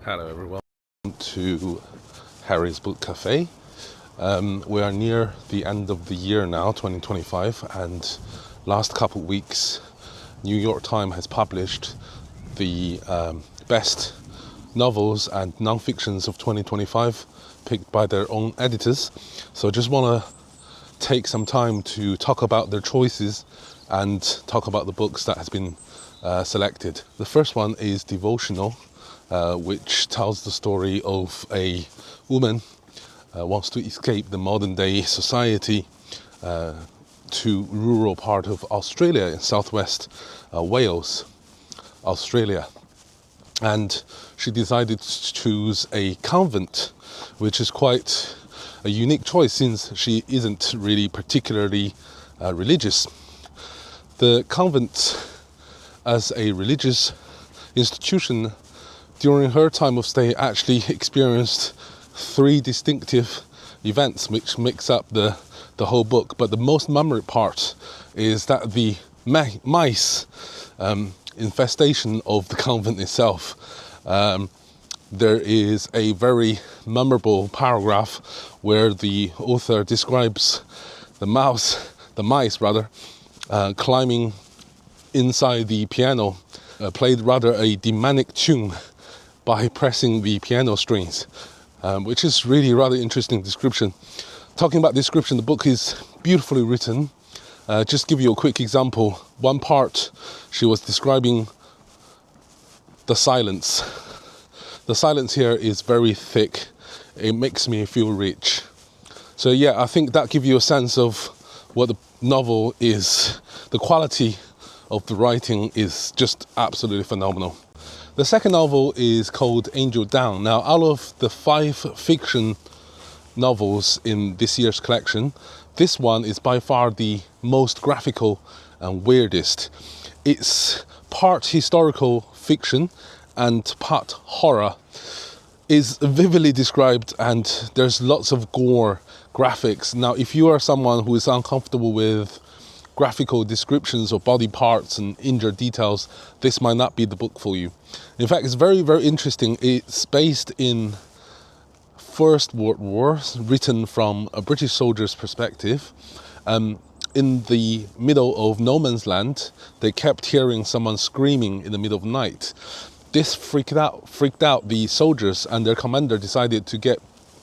Hello everyone, to Harry's Book Cafe. We are near the end of the year now, 2025, and last couple of weeks New York Times has published the best novels and non-fictions of 2025 picked by their own editors. So I just want to take some time to talk about their choices and talk about the books that has been selected. The first one is Devotional, which tells the story of a woman wants to escape the modern day society to rural part of Australia, in southwest Wales, Australia. And she decided to choose a convent, which is quite a unique choice since she isn't really particularly religious. The convent, as a religious institution, during her time of stay actually experienced three distinctive events which makes up the whole book. But the most memorable part is that the mice infestation of the convent itself. There is a very memorable paragraph where the author describes the mice climbing inside the piano, played rather a demonic tune by pressing the piano strings, which is really rather interesting description. Talking about description, the book is beautifully written. Just give you a quick example. One part, she was describing the silence. The silence here is very thick. It makes me feel rich. So yeah, I think that gives you a sense of what the novel is. The quality of the writing is just absolutely phenomenal. The second novel is called Angel Down. Now, out of the 5 fiction novels in this year's collection, this one is by far the most graphical and weirdest. It's part historical fiction and part horror. Is vividly described, and there's lots of gore graphics. Now, if you are someone who is uncomfortable with graphical descriptions of body parts and injured details, this might not be the book for you. In fact, it's very, very interesting. It's based in First World War, written from a British soldier's perspective. In the middle of no man's land, they kept hearing someone screaming in the middle of the night. This freaked out the soldiers, and their commander decided to get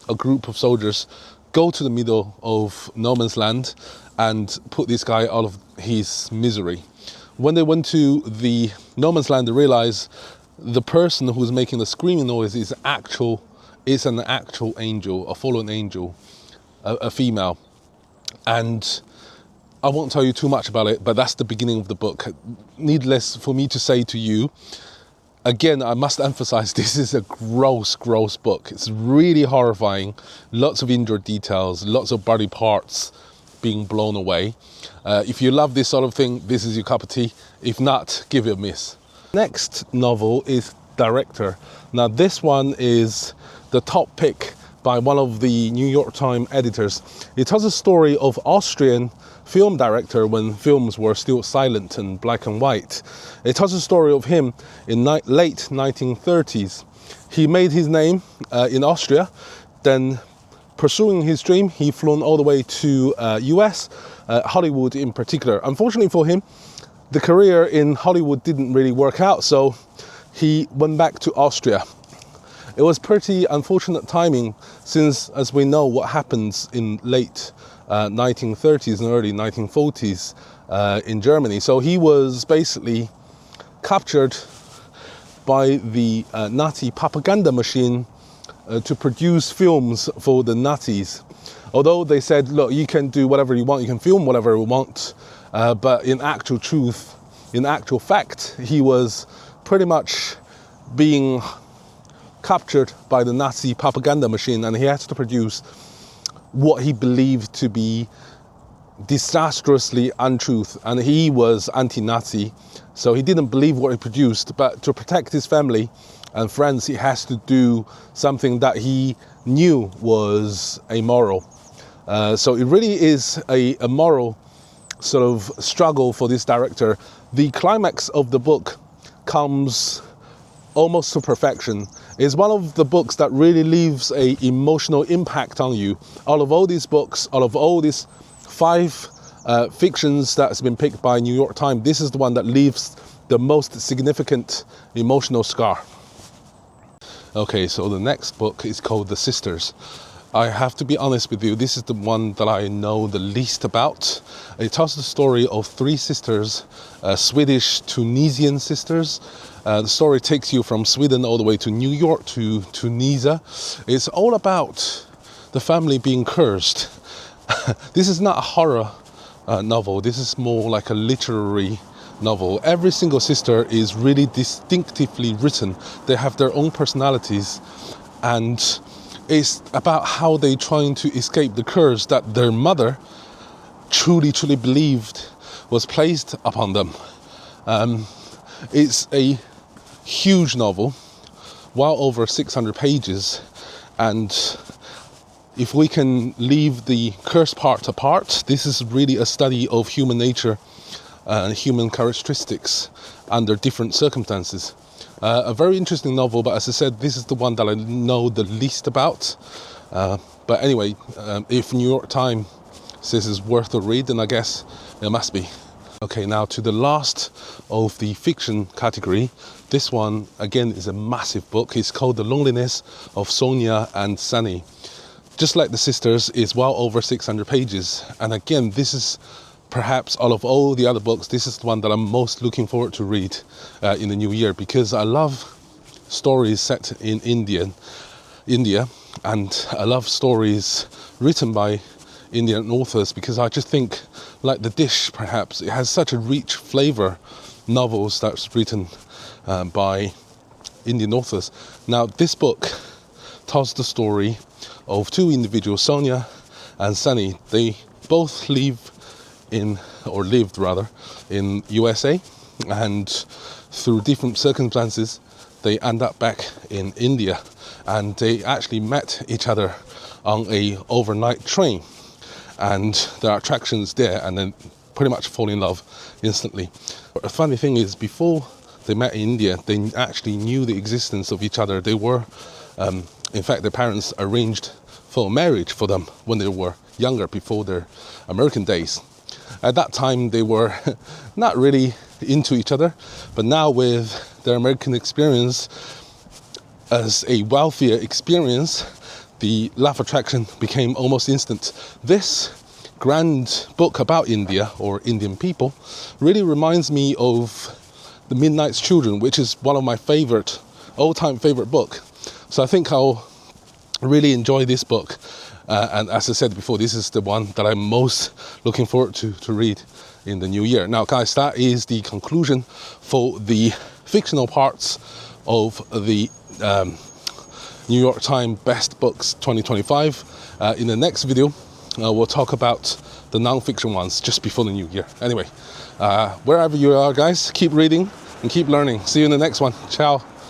a group of soldiers, go to the middle of no man's land and put this guy out of his misery. When they went to the no man's land, they realized the person who's making the screaming noise is an actual angel, a fallen angel, a female. And I won't tell you too much about it, but that's the beginning of the book. Needless for me to say to you, again, I must emphasize, this is a gross book. It's really horrifying. Lots of injured details, lots of body parts being blown away. If you love this sort of thing, this is your cup of tea. If not, give it a miss. Next novel is Director. Now, this one is the top pick by one of the New York Times editors. It tells a story of Austrian film director when films were still silent and black and white. It tells a story of him in late 1930s. He made his name in Austria, then pursuing his dream, he flown all the way to US, Hollywood in particular. Unfortunately for him, the career in Hollywood didn't really work out, so he went back to Austria. It was pretty unfortunate timing since, as we know, what happens in late 1930s and early 1940s in Germany. So he was basically captured by the Nazi propaganda machine to produce films for the Nazis. Although they said, look, you can do whatever you want, you can film whatever you want, but in actual fact, he was pretty much being captured by the Nazi propaganda machine, and he had to produce what he believed to be disastrously untruth, and he was anti-Nazi, so he didn't believe what he produced. But to protect his family and friends, he has to do something that he knew was amoral. So it really is a moral sort of struggle for this director. The climax of the book comes almost to perfection. It's one of the books that really leaves a emotional impact on you. Out of all these books, out of all these 5 fictions that's been picked by New York Times, this is the one that leaves the most significant emotional scar. Okay, so the next book is called The Sisters. I have to be honest with you, this is the one that I know the least about. It tells the story of 3 sisters, Swedish Tunisian sisters. The story takes you from Sweden all the way to New York to Tunisia. It's all about the family being cursed. This is not a horror novel, this is more like a literary novel. Every single sister is really distinctively written. They have their own personalities, and it's about how they're trying to escape the curse that their mother truly believed was placed upon them. It's a huge novel, well over 600 pages, and if we can leave the curse part apart, this is really a study of human nature and human characteristics under different circumstances. A very interesting novel, but as I said, this is the one that I know the least about. But anyway, if New York Times says it's worth a read, then I guess it must be. Okay, now to the last of the fiction category. This one, again, is a massive book. It's called The Loneliness of Sonia and Sunny. Just like The Sisters, it's well over 600 pages. And again, this is perhaps out of all the other books, this is the one that I'm most looking forward to read in the new year, because I love stories set in India, and I love stories written by Indian authors, because I just think, like the dish perhaps, it has such a rich flavor, novels that's written by Indian authors. Now this book tells the story of 2 individuals, Sonia and Sunny. They both lived in USA, and through different circumstances they end up back in India, and they actually met each other on a overnight train, and there are attractions there, and then pretty much fall in love instantly. But the funny thing is, before they met in India, they actually knew the existence of each other. They were in fact, their parents arranged for marriage for them when they were younger, before their American days. At that time, they were not really into each other, but now with their American experience as a wealthier experience, the love attraction became almost instant. This grand book about India, or Indian people, really reminds me of The Midnight's Children, which is one of my all-time favorite book. So I think I'll really enjoy this book. And as I said before, this is the one that I'm most looking forward to read in the new year. Now, guys, that is the conclusion for the fictional parts of the New York Times Best Books 2025. In the next video, we'll talk about the non-fiction ones just before the new year. Anyway, wherever you are, guys, keep reading and keep learning. See you in the next one. Ciao.